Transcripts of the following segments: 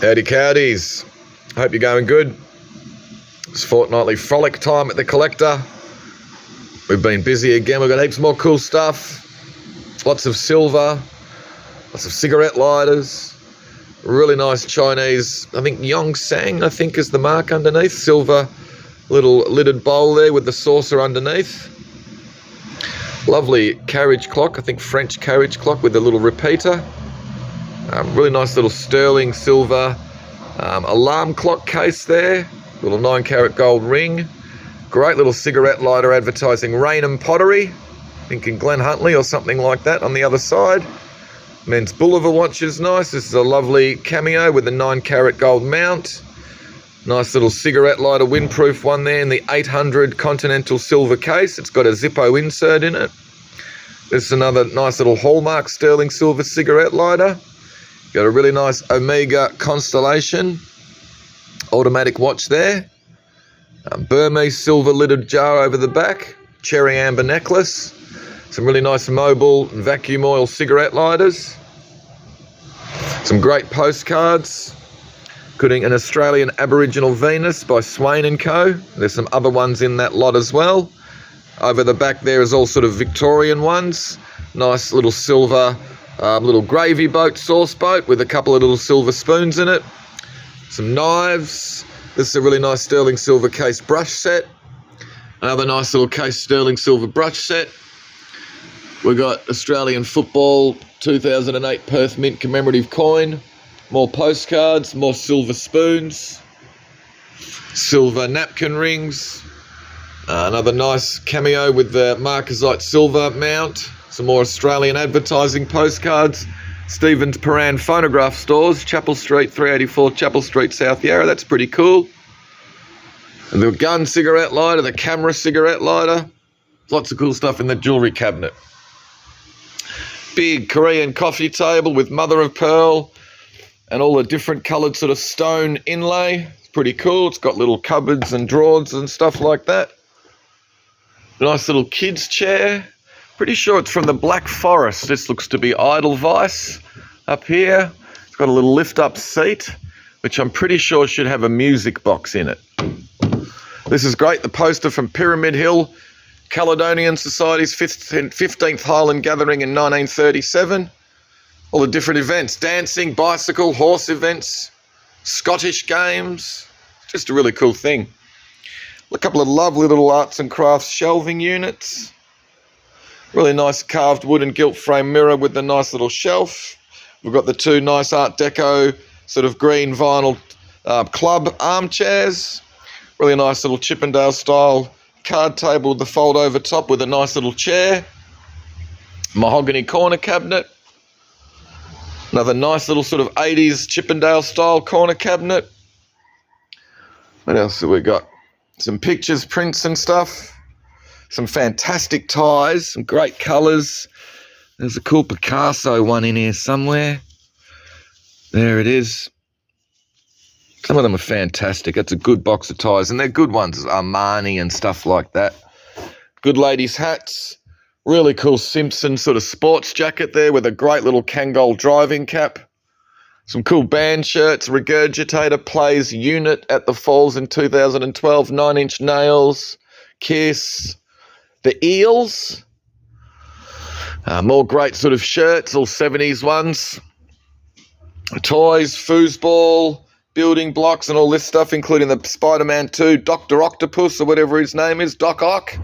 Howdy cowdies, hope you're going good. It's fortnightly frolic time at the collector. We've been busy again, we've got heaps more cool stuff. Lots of silver, lots of cigarette lighters, really nice Chinese, I think Yongsang, I think is the mark underneath. Silver little lidded bowl there with the saucer underneath. Lovely carriage clock, I think French carriage clock with the little repeater. Really nice little sterling silver alarm clock case there. Little 9-carat gold ring. Great little cigarette lighter advertising Rainham Pottery. I think in Glen Huntly or something like that on the other side. Men's Boulevard watch is nice. This is a lovely cameo with the 9-carat gold mount. Nice little cigarette lighter windproof one there in the 800 Continental silver case. It's got a Zippo insert in it. This is another nice little Hallmark sterling silver cigarette lighter. Got a really nice Omega Constellation automatic watch there. Burmese silver lidded jar over the back. Cherry amber necklace. Some really nice mobile and vacuum oil cigarette lighters. Some great postcards, including an Australian Aboriginal Venus by Swain & Co. There's some other ones in that lot as well. Over the back there is all sort of Victorian ones. Nice little silver little gravy boat, sauce boat with a couple of little silver spoons in it. Some knives. This is a really nice sterling silver case brush set. Another nice little case sterling silver brush set. We've got Australian football 2008 Perth Mint commemorative coin. More postcards, more silver spoons. Silver napkin rings. Another nice cameo with the Marcasite silver mount. Some more Australian advertising postcards. Stevens Paran phonograph stores, Chapel Street, 384 Chapel Street, South Yarra. That's pretty cool. And the gun cigarette lighter, the camera cigarette lighter. Lots of cool stuff in the jewellery cabinet. Big Korean coffee table with mother of pearl and all the different coloured sort of stone inlay. It's pretty cool. It's got little cupboards and drawers and stuff like that. Nice little kids chair. Pretty sure it's from the Black Forest. This looks to be Edelweiss up here. It's got a little lift-up seat, which I'm pretty sure should have a music box in it. This is great. The poster from Pyramid Hill, Caledonian Society's 15th Highland Gathering in 1937. All the different events, dancing, bicycle, horse events, Scottish games. Just a really cool thing. A couple of lovely little arts and crafts shelving units. Really nice carved wood and gilt frame mirror with the nice little shelf. We've got the two nice Art Deco sort of green vinyl club armchairs. Really nice little Chippendale style card table with the fold over top with a nice little chair. Mahogany corner cabinet. Another nice little sort of 80s Chippendale style corner cabinet. What else have we got? Some pictures, prints and stuff. Some fantastic ties, some great colours. There's a cool Picasso one in here somewhere. There it is. Some of them are fantastic. That's a good box of ties, and they're good ones, Armani and stuff like that. Good ladies' hats. Really cool Simpson sort of sports jacket there with a great little Kangol driving cap. Some cool band shirts. Regurgitator plays Unit at the Falls in 2012. 9 Inch Nails. Kiss. The Eels. More great sort of shirts, all 70s ones. Toys, foosball, building blocks and all this stuff, including the Spider-Man 2 Dr. Octopus or whatever his name is, Doc Ock.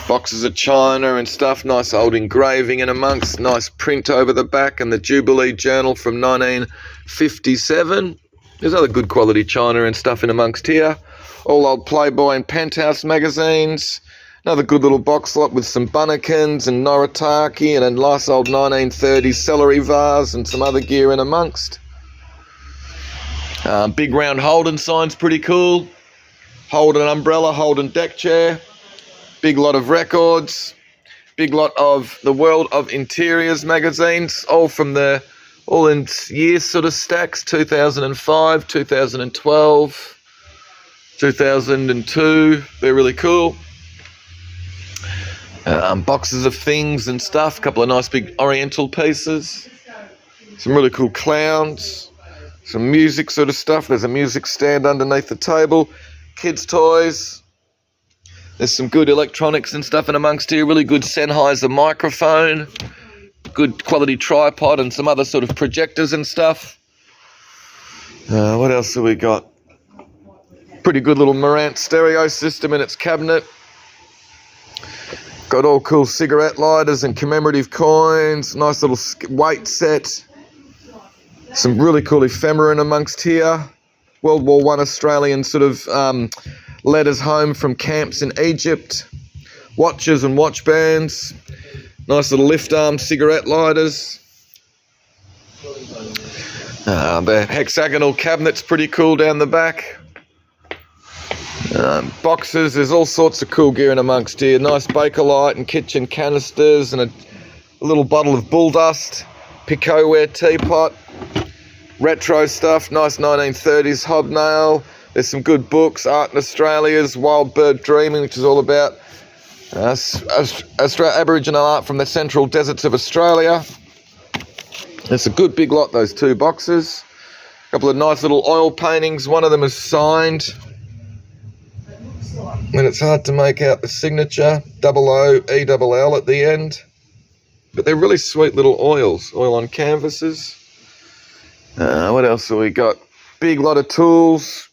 Boxes of china and stuff, nice old engraving in amongst, nice print over the back, and the Jubilee Journal from 1957. There's other good quality china and stuff in amongst here. All old Playboy and Penthouse magazines. Another good little box lot with some Bunnekins and Noritake and a nice old 1930s celery vase and some other gear in amongst. Big round Holden sign's pretty cool. Holden umbrella, Holden deck chair. Big lot of records. Big lot of the World of Interiors magazines, all in year sort of stacks, 2005, 2012, 2002. They're really cool. Boxes of things and stuff, a couple of nice big oriental pieces, some really cool clowns, Some music sort of stuff. There's a music stand underneath the table. Kids' toys. There's some good electronics and stuff in amongst here. Really good Sennheiser microphone. Good quality tripod and some other sort of projectors and stuff. What else have we got? Pretty good little Marantz stereo system in its cabinet. Got all cool cigarette lighters and commemorative coins. Nice little weight set. Some really cool ephemera in amongst here. World War I Australian sort of letters home from camps in Egypt. Watches and watch bands. Nice little lift arm cigarette lighters. The hexagonal cabinet's pretty cool down the back. Boxes, there's all sorts of cool gear in amongst here. Nice Bakelite and kitchen canisters and a little bottle of bull dust. Picotware teapot. Retro stuff, nice 1930s hobnail. There's some good books. Art in Australia's Wild Bird Dreaming, which is all about Aboriginal art from the central deserts of Australia. It's a good big lot, those two boxes. A couple of nice little oil paintings. One of them is signed. And it's hard to make out the signature. OOELL at the end. But they're really sweet little oils. Oil on canvases. What else have we got? Big lot of tools.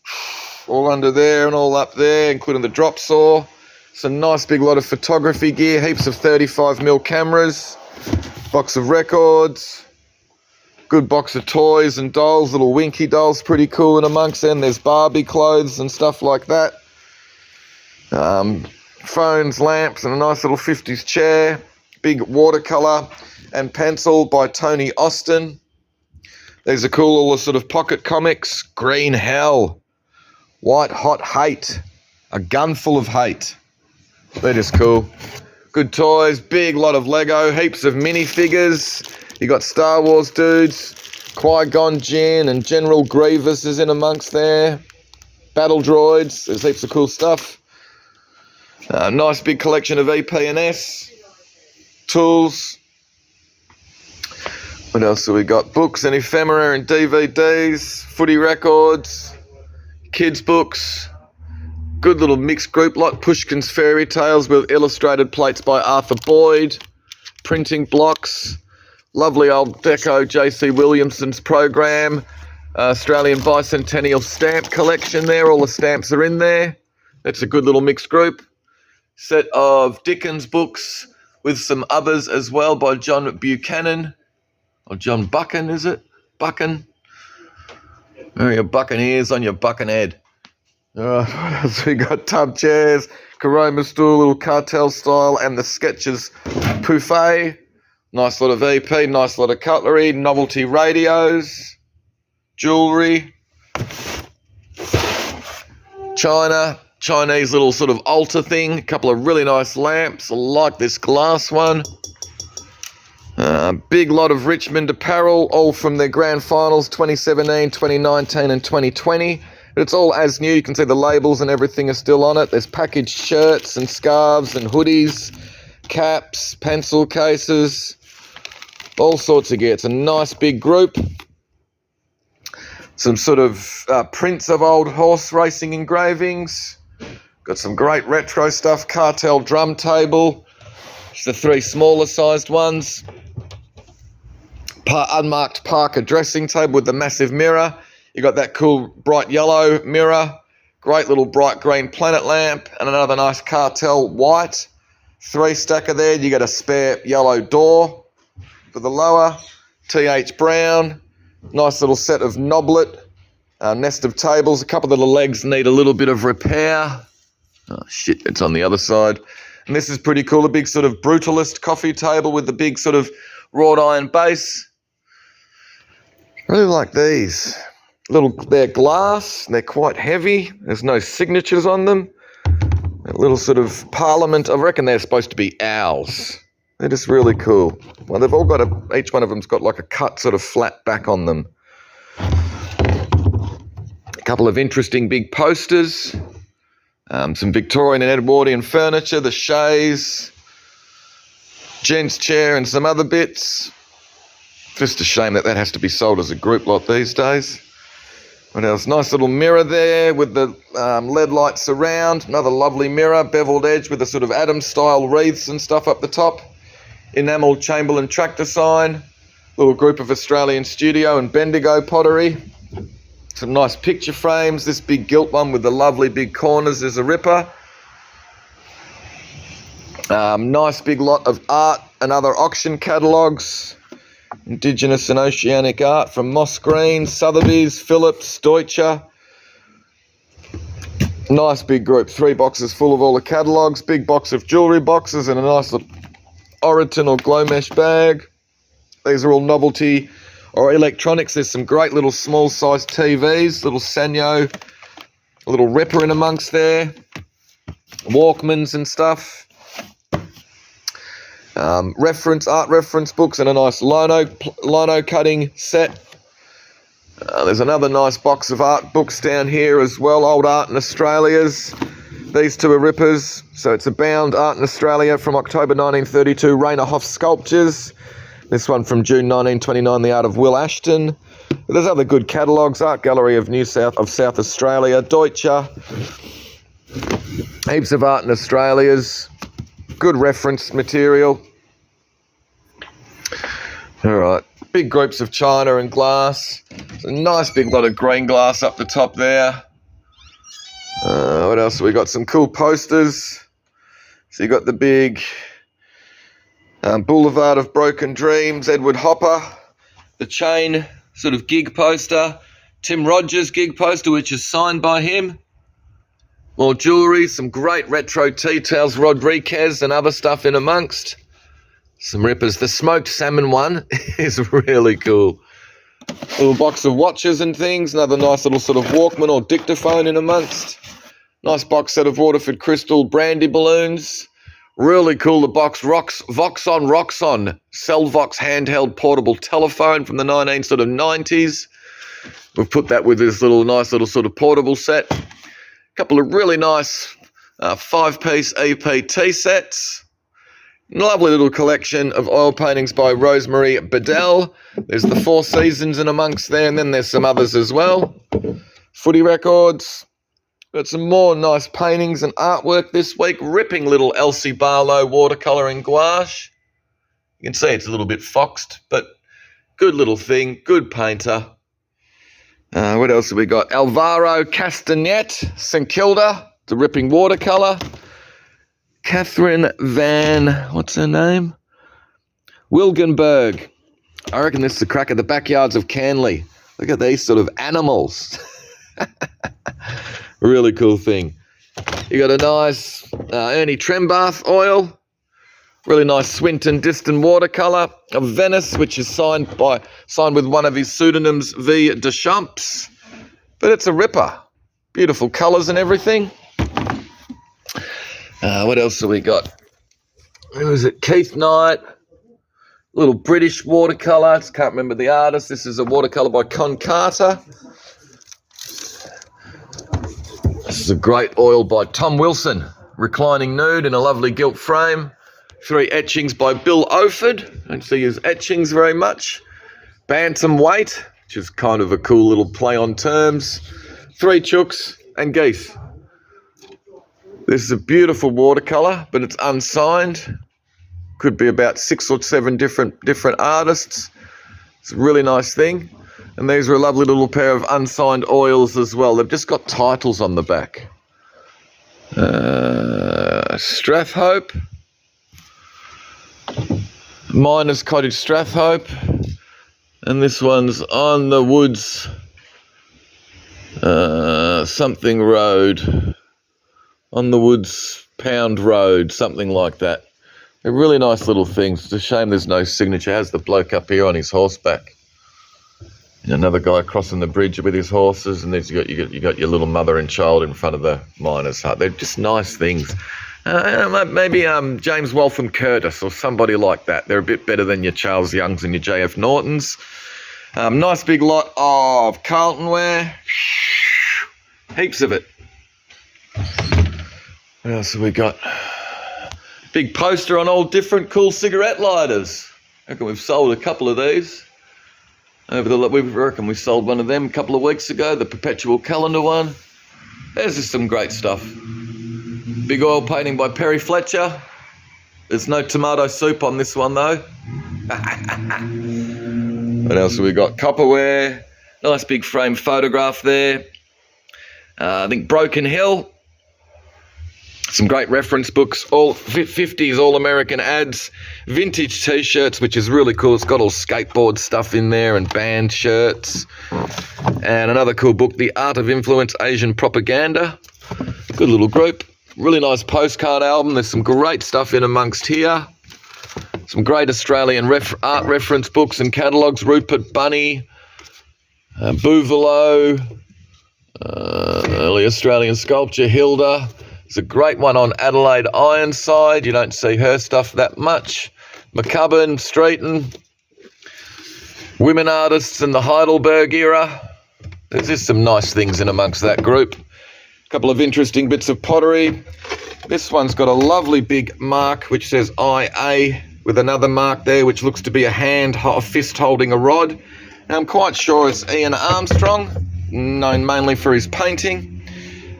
All under there and all up there, including the drop saw. Some nice big lot of photography gear. Heaps of 35mm cameras. Box of records. Good box of toys and dolls. Little Winky dolls, pretty cool in amongst them. There's Barbie clothes and stuff like that. Phones, lamps, and a nice little 50s chair. Big watercolour and pencil by Tony Austin. There's a cool all the sort of pocket comics. Green Hell. White Hot Hate. A Gun Full of Hate. That is cool. Good toys. Big lot of Lego. Heaps of minifigures. You got Star Wars dudes. Qui-Gon Jinn and General Grievous is in amongst there. Battle droids. There's heaps of cool stuff. Nice big collection of EP&S. Tools. What else have we got? Books and ephemera and DVDs. Footy records. Kids books. Good little mixed group lot. Pushkin's Fairy Tales with illustrated plates by Arthur Boyd. Printing blocks. Lovely old deco J.C. Williamson's program. Australian Bicentennial stamp collection there. All the stamps are in there. That's a good little mixed group. Set of Dickens books with some others as well by John Buchanan. Or John Buchan, is it? Buchan? Oh, your Buccaneers on your Buchan head. What else we got? Tub chairs, Caroma stool, little cartel style, and the Sketches buffet. Nice lot of EP, nice lot of cutlery, novelty radios, jewellery, china, Chinese little sort of altar thing, a couple of really nice lamps. I like this glass one. Big lot of Richmond apparel, all from their grand finals 2017, 2019 and 2020. But it's all as new. You can see the labels and everything are still on it. There's packaged shirts and scarves and hoodies, caps, pencil cases, all sorts of gear. It's a nice big group. Some sort of prints of old horse racing engravings. Got some great retro stuff. Cartel drum table. It's the 3 smaller sized ones. Unmarked Parker dressing table with the massive mirror. You got that cool bright yellow mirror. Great little bright green planet lamp. And another nice Cartel white. 3 stacker there. You got a spare yellow door for the lower. TH Brown. Nice little set of knoblet. Nest of tables. A couple of the legs need a little bit of repair. Oh shit, it's on the other side. And this is pretty cool. A big sort of brutalist coffee table with the big sort of wrought iron base. Really like these. They're glass. They're quite heavy. There's no signatures on them. A little sort of parliament. I reckon they're supposed to be owls. They're just really cool. Well, they've all got each one of them's got like a cut sort of flat back on them. A couple of interesting big posters. Some Victorian and Edwardian furniture, the chaise, gents chair and some other bits. Just a shame that has to be sold as a group lot these days. What else? Nice little mirror there with the LED lights around. Another lovely mirror, beveled edge with a sort of Adams-style wreaths and stuff up the top. Enamel Chamberlain tractor sign. Little group of Australian Studio and Bendigo pottery. Some nice picture frames. This big gilt one with the lovely big corners is a ripper. Nice big lot of art and other auction catalogues. Indigenous and Oceanic art from Moss Green, Sotheby's, Phillips, Deutscher. Nice big group. 3 boxes full of all the catalogues. Big box of jewellery boxes and a nice little Oriton or glow mesh bag. These are all novelty or electronics. There's some great little small sized TVs, little Sanyo, a little ripper in amongst there. Walkmans and stuff. Art reference books and a nice lino cutting set. There's another nice box of art books down here as well, old Art in Australia's. These 2 are rippers. So it's a bound Art in Australia from October 1932, Rainer Hoff Sculptures. This one from June 1929, The Art of Will Ashton. But there's other good catalogues, Art Gallery of South Australia, Deutscher. Heaps of Art in Australia's. Good reference material. All right, big groups of china and glass. It's a nice big lot of green glass up the top there. What else? We got some cool posters. So you got the big Boulevard of Broken Dreams, Edward Hopper, the Chain sort of gig poster, Tim Rogers gig poster, which is signed by him. More jewellery, some great retro tea towels, Rodriguez and other stuff in amongst. Some rippers. The smoked salmon one is really cool. Little box of watches and things. Another nice little sort of Walkman or dictaphone in amongst. Nice box set of Waterford Crystal brandy balloons. Really cool, the box Voxon Cellvox handheld portable telephone from the 1990s. We've put that with this nice little sort of portable set. Couple of really nice 5-piece EP tea sets. Lovely little collection of oil paintings by Rosemary Bedell. There's the 4 Seasons in amongst there, and then there's some others as well. Footy records. Got some more nice paintings and artwork this week. Ripping little Elsie Barlow watercolour and gouache. You can see it's a little bit foxed, but good little thing. Good painter. What else have we got? Alvaro Castagnet, St Kilda, the ripping watercolour. Catherine Van, what's her name? Wilgenberg. I reckon this is a crack at the backyards of Canley. Look at these sort of animals. Really cool thing. You got a nice Ernie Trembath oil. Really nice Swinton Diston watercolour of Venice, which is signed with one of his pseudonyms, V. Deschamps. But it's a ripper. Beautiful colours and everything. What else have we got? Who is it? Keith Knight. Little British watercolour. Just can't remember the artist. This is a watercolour by Con Carter. This is a great oil by Tom Wilson. Reclining nude in a lovely gilt frame. 3 etchings by Bill Oaford. Don't see his etchings very much. Bantamweight, which is kind of a cool little play on terms. 3 chooks and geese. This is a beautiful watercolour, but it's unsigned. Could be about 6 or 7 different artists. It's a really nice thing. And these are a lovely little pair of unsigned oils as well. They've just got titles on the back. Strathhope. Miners Cottage Strathhope. And this one's On the Woods something road. On the Woods Pound Road, something like that. They're really nice little things. It's a shame there's no signature. It has the bloke up here on his horseback. And another guy crossing the bridge with his horses, and there's you got your little mother and child in front of the miner's hut. They're just nice things. Maybe James Waltham Curtis or somebody like that. They're a bit better than your Charles Youngs and your J.F. Nortons. Nice big lot of Carlton ware. Heaps of it. What else have we got? Big poster on all different cool cigarette lighters. I reckon we've sold a couple of these. We reckon we sold one of them a couple of weeks ago, the perpetual calendar one. There's just some great stuff. Big oil painting by Perry Fletcher. There's no tomato soup on this one though. What else have we got? Copperware. Nice big frame photograph there. I think Broken Hill. Some great reference books, all 50s all-American ads, vintage t-shirts, which is really cool. It's got all skateboard stuff in there and band shirts. And another cool book, The Art of Influence, Asian Propaganda. Good little group. Really nice postcard album. There's some great stuff in amongst here. Some great Australian art reference books and catalogues. Rupert Bunny, Bouvalot, early Australian sculpture, Hilda. There's a great one on Adelaide Ironside. You don't see her stuff that much. McCubbin, Streeton, women artists in the Heidelberg era. There's just some nice things in amongst that group. A couple of interesting bits of pottery. This one's got a lovely big mark which says IA with another mark there which looks to be a fist holding a rod. And I'm quite sure it's Ian Armstrong, known mainly for his painting.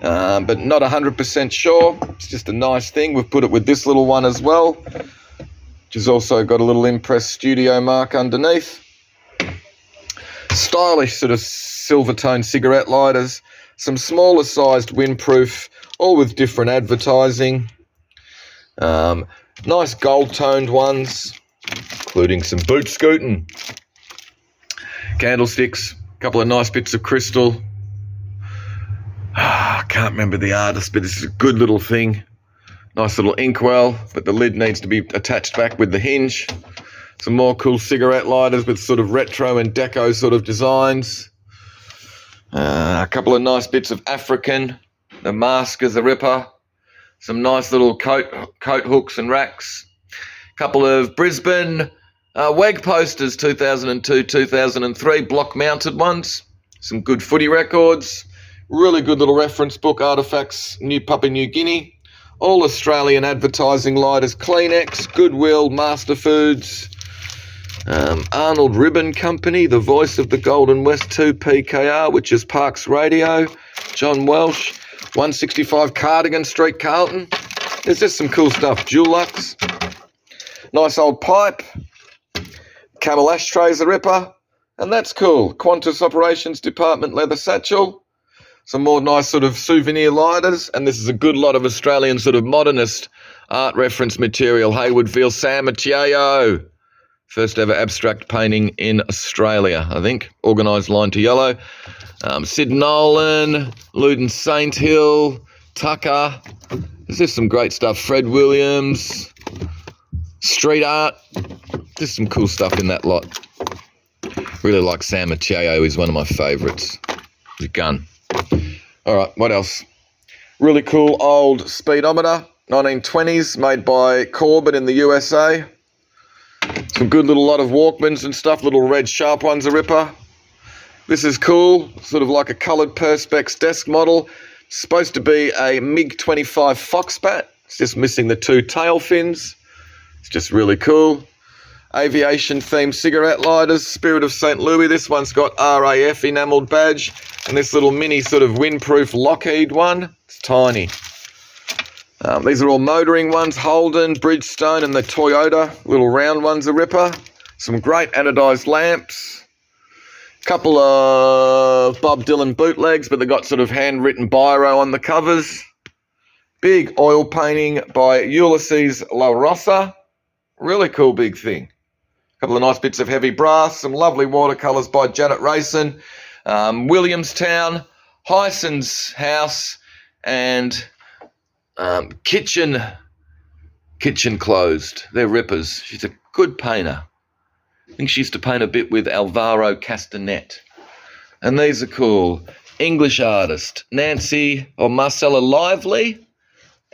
But not 100% sure. It's just a nice thing. We've put it with this little one as well, which has also got a little Impress Studio mark underneath. Stylish sort of silver tone cigarette lighters. Some smaller sized windproof, all with different advertising. Nice gold toned ones, including some boot scooting. Candlesticks, a couple of nice bits of crystal. I can't remember the artist, but this is a good little thing. Nice little inkwell, but the lid needs to be attached back with the hinge. Some more cool cigarette lighters with sort of retro and deco sort of designs. A couple of nice bits of African. The mask is a ripper. Some nice little coat hooks and racks. A couple of Brisbane WEG posters, 2002, 2003, block mounted ones. Some good footy records. Really good little reference book, Artifacts, New Papua New Guinea. All Australian advertising lighters, Kleenex, Goodwill, Master Foods, Arnold Ribbon Company, The Voice of the Golden West, 2PKR, which is Parks Radio, John Welsh, 165 Cardigan Street, Carlton. There's just some cool stuff. Dulux, nice old pipe, Camel ashtrays, a ripper, and that's cool. Qantas Operations Department leather satchel. Some more nice sort of souvenir lighters, and this is a good lot of Australian sort of modernist art reference material. Hayward Veal, San Mateo. First ever abstract painting in Australia, I think. Organised line to yellow. Sid Nolan, Loudon Saint Hill, Tucker. There's just some great stuff. Fred Williams, street art. Just some cool stuff in that lot. Really like San Mateo, is one of my favourites. The gun. All right, what else? Really cool old speedometer, 1920s, made by Corbett in the USA. Some good little lot of Walkmans and stuff, little red sharp ones, a ripper. This is cool, sort of like a coloured Perspex desk model. It's supposed to be a MiG-25 Foxbat. It's just missing the two tail fins. It's just really cool. Aviation-themed cigarette lighters, Spirit of St. Louis. This one's got RAF enamelled badge. And this little mini sort of windproof Lockheed one. It's tiny. These are all motoring ones, Holden, Bridgestone, and the Toyota. Little round ones, a ripper. Some great anodised lamps. Couple of Bob Dylan bootlegs, but they got sort of handwritten biro on the covers. Big oil painting by Ulysses La Rosa. Really cool big thing. Couple of nice bits of heavy brass. Some lovely watercolours by Janet Rayson. Williamstown, Hyson's house, and kitchen closed. They're rippers. She's a good painter. I think she used to paint a bit with Alvaro Castanet. And these are cool. English artist, Nancy or Marcella Lively.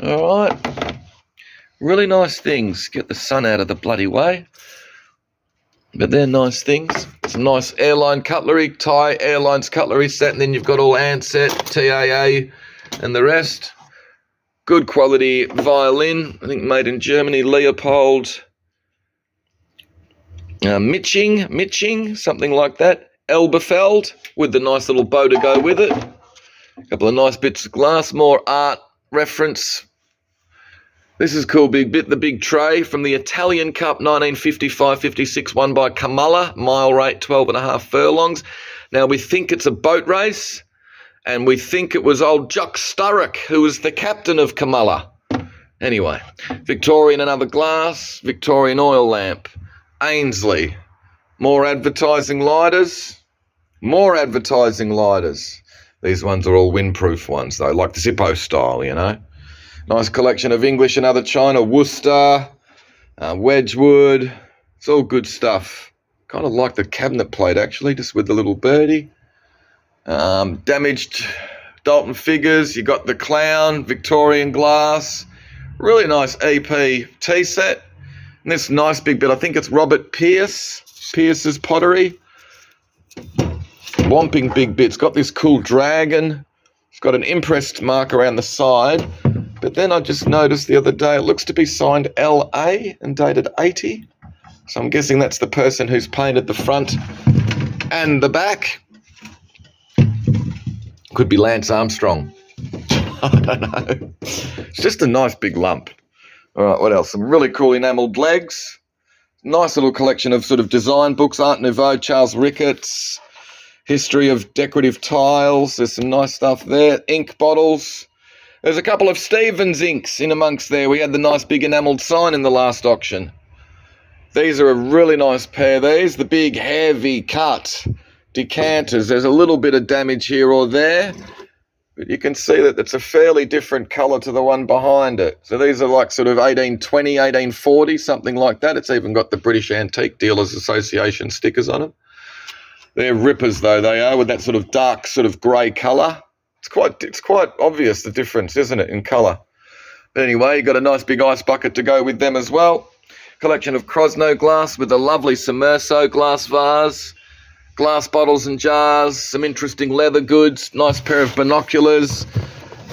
All right. Really nice things. Get the sun out of the bloody way. But they're nice things. Some nice airline cutlery, Thai Airlines cutlery set, and then you've got all Ansett, TAA, and the rest. Good quality violin, I think made in Germany, Leopold Mitching, something like that. Elberfeld with the nice little bow to go with it. A couple of nice bits of glass, more art reference. This is cool, big bit, the big tray from the Italian Cup 1955-56, won by Kamala, mile rate 12.5 furlongs. Now we think it's a boat race, and we think it was old Jock Sturrock, who was the captain of Kamala. Anyway, Victorian another glass, Victorian oil lamp, Ainsley, more advertising lighters, more advertising lighters. These ones are all windproof ones though, like the Zippo style, you know. Nice collection of English and other China, Worcester, Wedgwood. It's all good stuff. Kind of like the cabinet plate actually, just with the little birdie. Damaged Dalton figures. You got the clown, Victorian glass. Really nice EP tea set. And this nice big bit, I think it's Robert Pierce's pottery. Whomping big bits. Got this cool dragon. It's got an impressed mark around the side. But then I just noticed the other day, it looks to be signed LA and dated 80. So I'm guessing that's the person who's painted the front and the back. Could be Lance Armstrong. I don't know. It's just a nice big lump. All right, what else? Some really cool enamelled legs. Nice little collection of sort of design books, Art Nouveau, Charles Ricketts, history of decorative tiles. There's some nice stuff there. Ink bottles. There's a couple of Stevens inks in amongst there. We had the nice big enamelled sign in the last auction. These are a really nice pair, these. The big heavy cut decanters. There's a little bit of damage here or there, but you can see that it's a fairly different colour to the one behind it. So these are like sort of 1820, 1840, something like that. It's even got the British Antique Dealers Association stickers on them. They're rippers though, they are, with that sort of dark sort of grey colour. It's quite obvious, the difference, isn't it, in colour? But anyway, you've got a nice big ice bucket to go with them as well. Collection of Crosno glass with a lovely Sommerso glass vase. Glass bottles and jars, some interesting leather goods, nice pair of binoculars.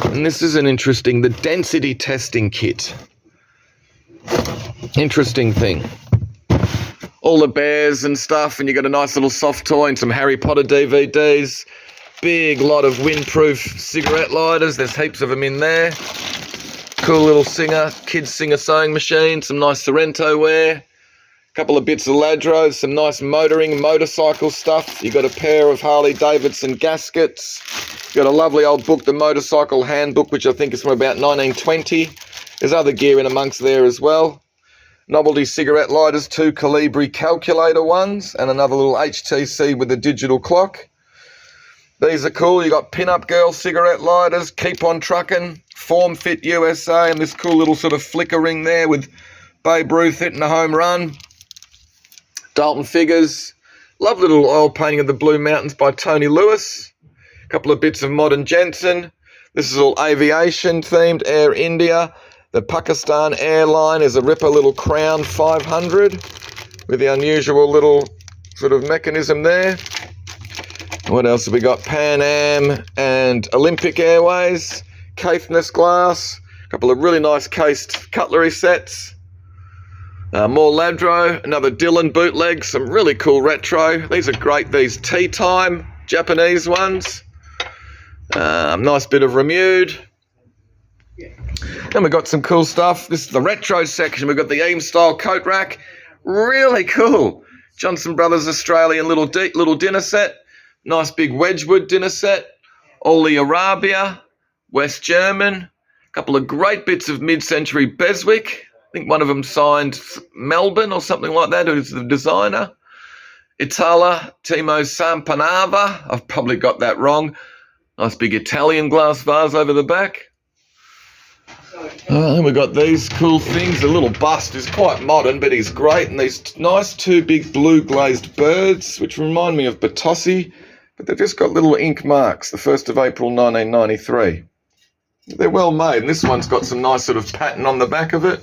And this is an interesting, the density testing kit. Interesting thing. All the bears and stuff, and you got a nice little soft toy and some Harry Potter DVDs. Big lot of windproof cigarette lighters. There's heaps of them in there. Cool little kids singer sewing machine. Some nice Sorrento ware. Couple of bits of Ladros. Some nice motorcycle stuff. You got a pair of Harley Davidson gaskets. You got a lovely old book, the Motorcycle Handbook, which I think is from about 1920. There's other gear in amongst there as well. Novelty cigarette lighters, 2 Calibri calculator ones, and another little HTC with a digital clock. These are cool. You got Pin-Up Girl cigarette lighters, Keep On Truckin', Form Fit USA, and this cool little sort of flicker ring there with Babe Ruth hitting a home run. Dalton figures. Lovely little oil painting of the Blue Mountains by Tony Lewis. A couple of bits of modern Jensen. This is all aviation themed, Air India. The Pakistan airline is a ripper little Crown 500 with the unusual little sort of mechanism there. What else have we got? Pan Am and Olympic Airways, Caithness glass, a couple of really nice cased cutlery sets. More Ladro, another Dylan bootleg, some really cool retro. These are great, these Tea Time Japanese ones. Nice bit of Remude. Then we've got some cool stuff. This is the retro section. We've got the Eames style coat rack. Really cool. Johnson Brothers Australian little dinner set. Nice big Wedgwood dinner set. All the Arabia, West German. A couple of great bits of mid-century Beswick. I think one of them signed Melbourne or something like that, who's the designer. Itala, Timo Sampanava. I've probably got that wrong. Nice big Italian glass vase over the back. We've got these cool things. The little bust is quite modern, but he's great. And these nice 2 big blue glazed birds, which remind me of Batossi. But they've just got little ink marks, the 1st of April 1993. They're well made, and this one's got some nice sort of pattern on the back of it.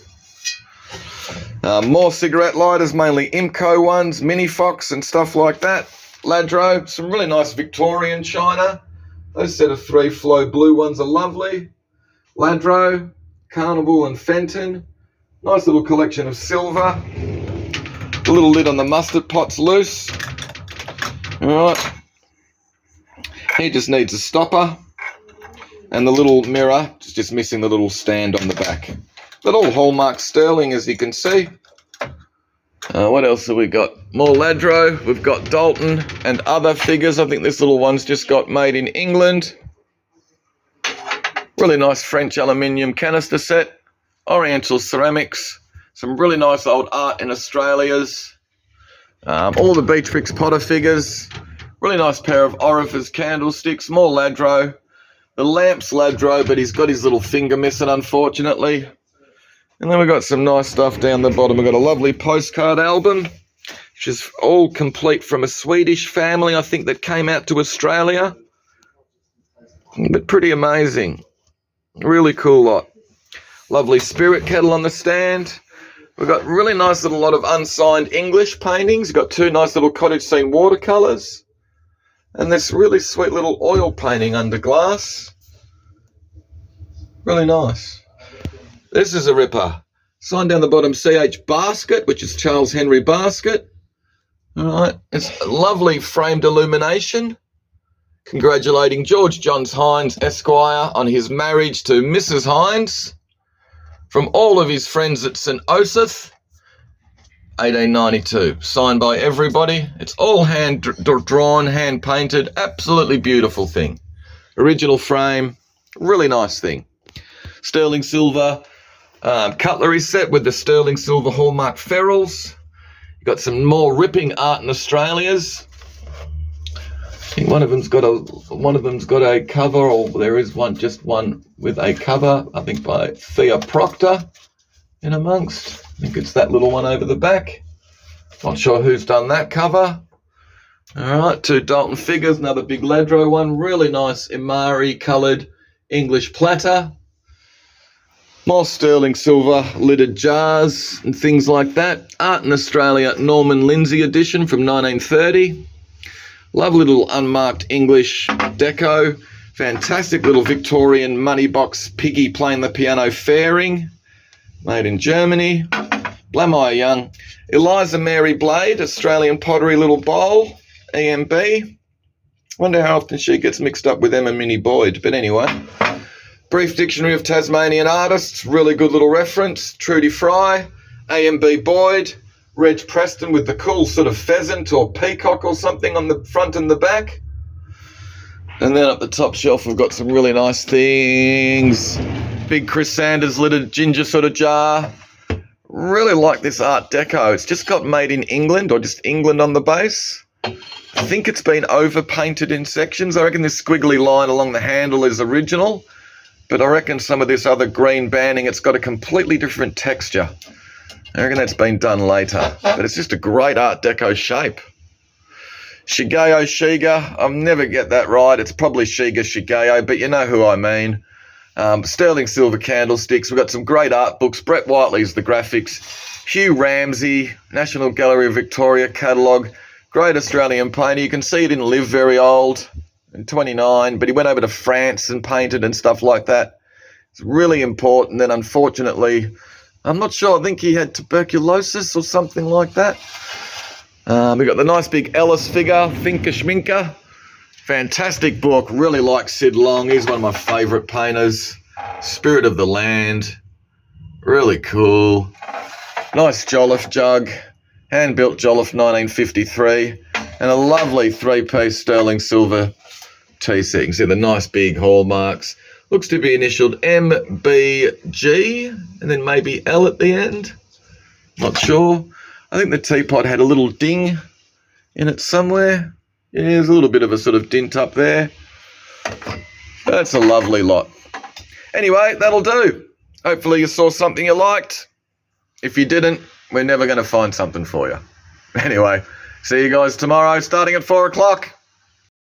More cigarette lighters, mainly Imco ones, Mini Fox and stuff like that. Ladro, some really nice Victorian china. Those set of 3 flow blue ones are lovely. Ladro, Carnival and Fenton. Nice little collection of silver. The little lid on the mustard pot's loose. Alright. He just needs a stopper. And the little mirror is just missing the little stand on the back. But all hallmark sterling, as you can see. What else have we got? More Ladro. We've got Dalton and other figures. I think this little one's just got made in England. Really nice French aluminium canister set. Oriental ceramics. Some really nice old art in Australia's. All the Beatrix Potter figures. Really nice pair of orifice candlesticks. More Ladro. The lamp's Ladro, but he's got his little finger missing, unfortunately. And then we've got some nice stuff down the bottom. We've got a lovely postcard album, which is all complete from a Swedish family, I think, that came out to Australia. But pretty amazing. Really cool lot. Lovely spirit kettle on the stand. We've got really nice little lot of unsigned English paintings. We've got two nice little cottage scene watercolours. And this really sweet little oil painting under glass. Really nice. This is a ripper. Sign down the bottom, C.H. Basket, which is Charles Henry Basket. All right. It's a lovely framed illumination. Congratulating George Johns Hines, Esquire, on his marriage to Mrs. Hines. From all of his friends at St. Osyth. 1892, signed by everybody. It's all hand drawn, hand painted, absolutely beautiful thing. Original frame, really nice thing. Sterling silver cutlery set with the sterling silver hallmark ferrules. You've got some more ripping art in Australia's. I think one of them's got a cover, or there is just one with a cover, I think by Thea Proctor in amongst. I think it's that little one over the back. Not sure who's done that cover. All right, two Dalton figures, another big Ladro one. Really nice Imari coloured English platter. More sterling silver lidded jars and things like that. Art in Australia, Norman Lindsay edition from 1930. Lovely little unmarked English deco. Fantastic little Victorian money box piggy playing the piano fairing. Made in Germany. Blamire Young. Eliza Mary Blade, Australian pottery little bowl. EMB. Wonder how often she gets mixed up with Emma Minnie Boyd. But anyway. Brief Dictionary of Tasmanian Artists. Really good little reference. Trudy Fry. AMB Boyd. Reg Preston with the cool sort of pheasant or peacock or something on the front and the back. And then up the top shelf we've got some really nice things. Big Chris Sanders lidded ginger sort of jar. Really like this Art Deco. It's just got made in England, or just England on the base. I think it's been over-painted in sections. I reckon this squiggly line along the handle is original. But I reckon some of this other green banding, it's got a completely different texture. I reckon that's been done later. But it's just a great Art Deco shape. Shigeo Shiga. I'll never get that right. It's probably Shiga Shigeo, but you know who I mean. Sterling silver candlesticks. We've got some great art books. Brett Whiteley's the graphics. Hugh Ramsey, National Gallery of Victoria catalogue. Great Australian painter. You can see he didn't live very old. In 29, but he went over to France and painted and stuff like that. It's really important. Then unfortunately, I'm not sure, I think he had tuberculosis or something like that. We've got the nice big Ellis figure, Finka Schminka. Fantastic book. Really like Sid Long. He's one of my favourite painters. Spirit of the Land. Really cool. Nice Jolliffe jug. Hand-built Jolliffe 1953. And a lovely three-piece sterling silver tea set. You can see the nice big hallmarks. Looks to be initialed MBG and then maybe L at the end. Not sure. I think the teapot had a little ding in it somewhere. Yeah, there's a little bit of a sort of dint up there. That's a lovely lot. Anyway, that'll do. Hopefully you saw something you liked. If you didn't, we're never going to find something for you. Anyway, see you guys tomorrow starting at 4 o'clock.